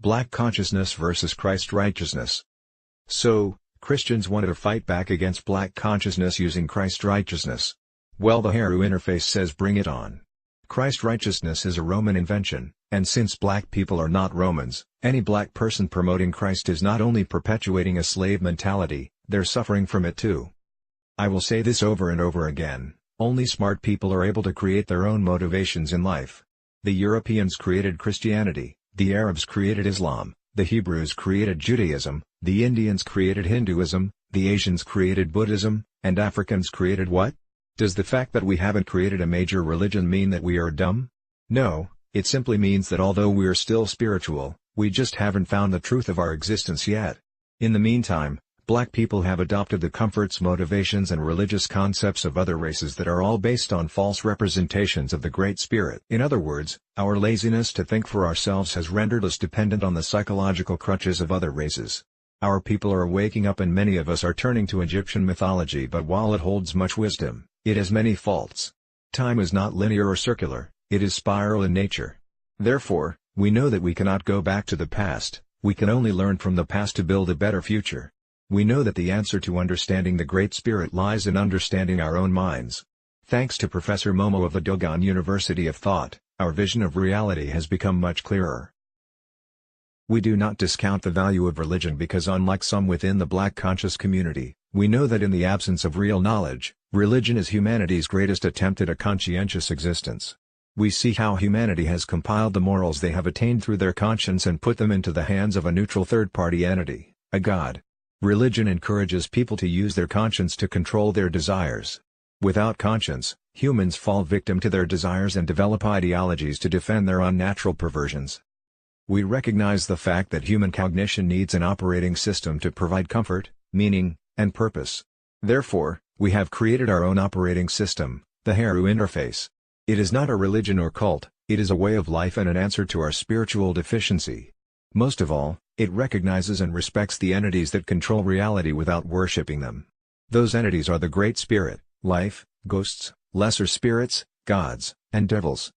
Black consciousness versus Christ righteousness. So, Christians wanted to fight back against black consciousness using Christ righteousness. Well, the Heru interface says bring it on. Christ righteousness is a Roman invention, and since black people are not Romans, any black person promoting Christ is not only perpetuating a slave mentality, they're suffering from it too. I will say this over and over again, only smart people are able to create their own motivations in life. The Europeans created Christianity, the Arabs created Islam, the Hebrews created Judaism, the Indians created Hinduism, the Asians created Buddhism, and Africans created what? Does the fact that we haven't created a major religion mean that we are dumb? No, it simply means that although we're still spiritual, we just haven't found the truth of our existence yet. In the meantime, black people have adopted the comforts, motivations and religious concepts of other races that are all based on false representations of the Great Spirit. In other words, our laziness to think for ourselves has rendered us dependent on the psychological crutches of other races. Our people are waking up and many of us are turning to Egyptian mythology, but while it holds much wisdom, it has many faults. Time is not linear or circular, it is spiral in nature. Therefore, we know that we cannot go back to the past, we can only learn from the past to build a better future. We know that the answer to understanding the Great Spirit lies in understanding our own minds. Thanks to Professor Momo of the Dogon University of Thought, our vision of reality has become much clearer. We do not discount the value of religion because unlike some within the black conscious community, we know that in the absence of real knowledge, religion is humanity's greatest attempt at a conscientious existence. We see how humanity has compiled the morals they have attained through their conscience and put them into the hands of a neutral third-party entity, a god. Religion encourages people to use their conscience to control their desires. Without conscience, humans fall victim to their desires and develop ideologies to defend their unnatural perversions. We recognize the fact that human cognition needs an operating system to provide comfort, meaning, and purpose. Therefore, we have created our own operating system, the Heru interface. It is not a religion or cult, it is a way of life and an answer to our spiritual deficiency. Most of all, it recognizes and respects the entities that control reality without worshipping them. Those entities are the Great Spirit, life, ghosts, lesser spirits, gods, and devils.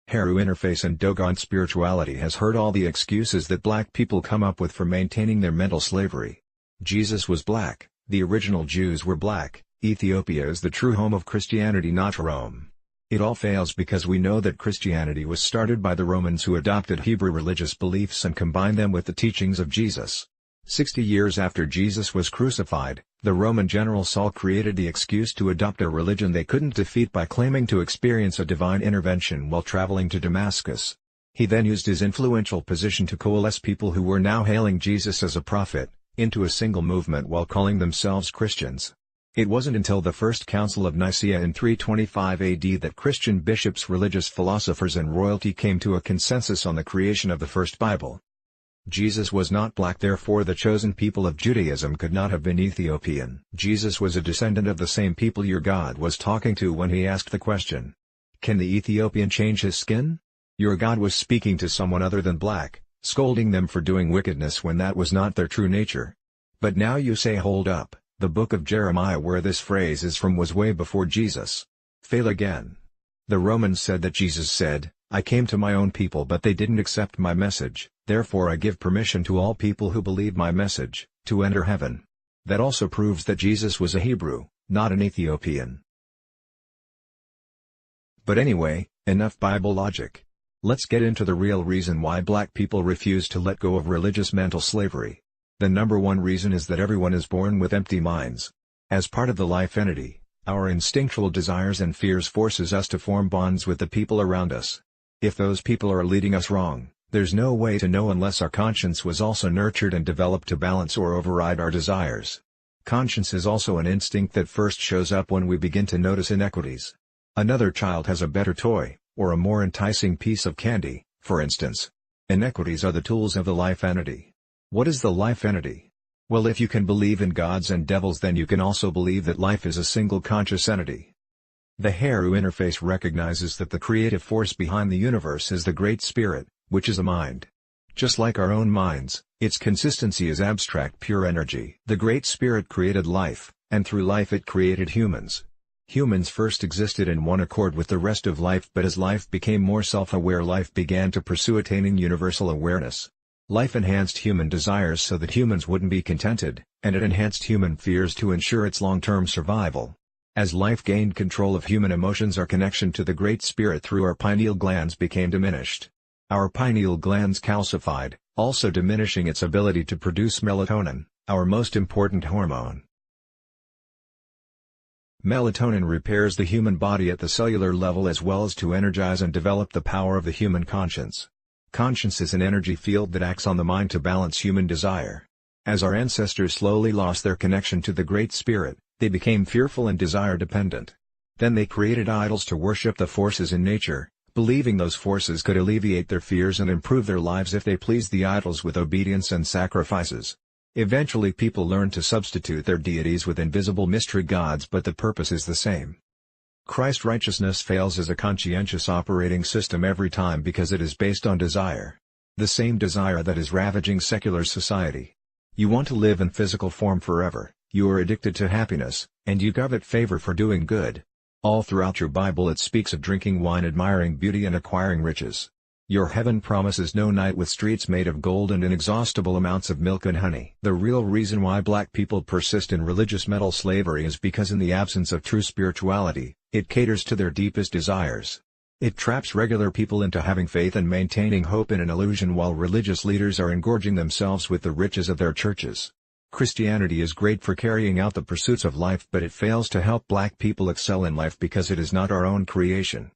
Heru interface and Dogon spirituality has heard all the excuses that black people come up with for maintaining their mental slavery. Jesus was black, the original Jews were black, Ethiopia is the true home of Christianity, not Rome. It all fails because we know that Christianity was started by the Romans who adopted Hebrew religious beliefs and combined them with the teachings of Jesus. 60 years after Jesus was crucified, the Roman general Saul created the excuse to adopt a religion they couldn't defeat by claiming to experience a divine intervention while traveling to Damascus. He then used his influential position to coalesce people who were now hailing Jesus as a prophet, into a single movement while calling themselves Christians. It wasn't until the First Council of Nicaea in 325 AD that Christian bishops, religious philosophers and royalty came to a consensus on the creation of the first Bible. Jesus was not black, therefore the chosen people of Judaism could not have been Ethiopian. Jesus was a descendant of the same people your God was talking to when he asked the question, "Can the Ethiopian change his skin?" Your God was speaking to someone other than black, scolding them for doing wickedness when that was not their true nature. But now you say, hold up, the book of Jeremiah where this phrase is from was way before Jesus. Fail again. The Romans said that Jesus said, "I came to my own people but they didn't accept my message, therefore I give permission to all people who believe my message, to enter heaven." That also proves that Jesus was a Hebrew, not an Ethiopian. But anyway, enough Bible logic. Let's get into the real reason why black people refuse to let go of religious mental slavery. The number one reason is that everyone is born with empty minds. As part of the life entity, our instinctual desires and fears forces us to form bonds with the people around us. If those people are leading us wrong, there's no way to know unless our conscience was also nurtured and developed to balance or override our desires. Conscience is also an instinct that first shows up when we begin to notice inequities. Another child has a better toy, or a more enticing piece of candy, for instance. Inequities are the tools of the life entity. What is the life entity? Well, if you can believe in gods and devils, then you can also believe that life is a single conscious entity. The Heru interface recognizes that the creative force behind the universe is the Great Spirit, which is a mind. Just like our own minds, its consistency is abstract pure energy. The Great Spirit created life, and through life it created humans. Humans first existed in one accord with the rest of life, but as life became more self-aware, life began to pursue attaining universal awareness. Life enhanced human desires so that humans wouldn't be contented, and it enhanced human fears to ensure its long-term survival. As life gained control of human emotions, our connection to the Great Spirit through our pineal glands became diminished. Our pineal glands calcified, also diminishing its ability to produce melatonin, our most important hormone. Melatonin repairs the human body at the cellular level as well as to energize and develop the power of the human conscience. Conscience is an energy field that acts on the mind to balance human desire. As our ancestors slowly lost their connection to the Great Spirit, they became fearful and desire-dependent. Then they created idols to worship the forces in nature, believing those forces could alleviate their fears and improve their lives if they pleased the idols with obedience and sacrifices. Eventually people learned to substitute their deities with invisible mystery gods, but the purpose is the same. Christ righteousness fails as a conscientious operating system every time because it is based on desire. The same desire that is ravaging secular society. You want to live in physical form forever, you are addicted to happiness, and you covet favor for doing good. All throughout your Bible it speaks of drinking wine, admiring beauty and acquiring riches. Your heaven promises no night with streets made of gold and inexhaustible amounts of milk and honey. The real reason why black people persist in religious metal slavery is because in the absence of true spirituality, it caters to their deepest desires. It traps regular people into having faith and maintaining hope in an illusion while religious leaders are engorging themselves with the riches of their churches. Christianity is great for carrying out the pursuits of life, but it fails to help black people excel in life because it is not our own creation.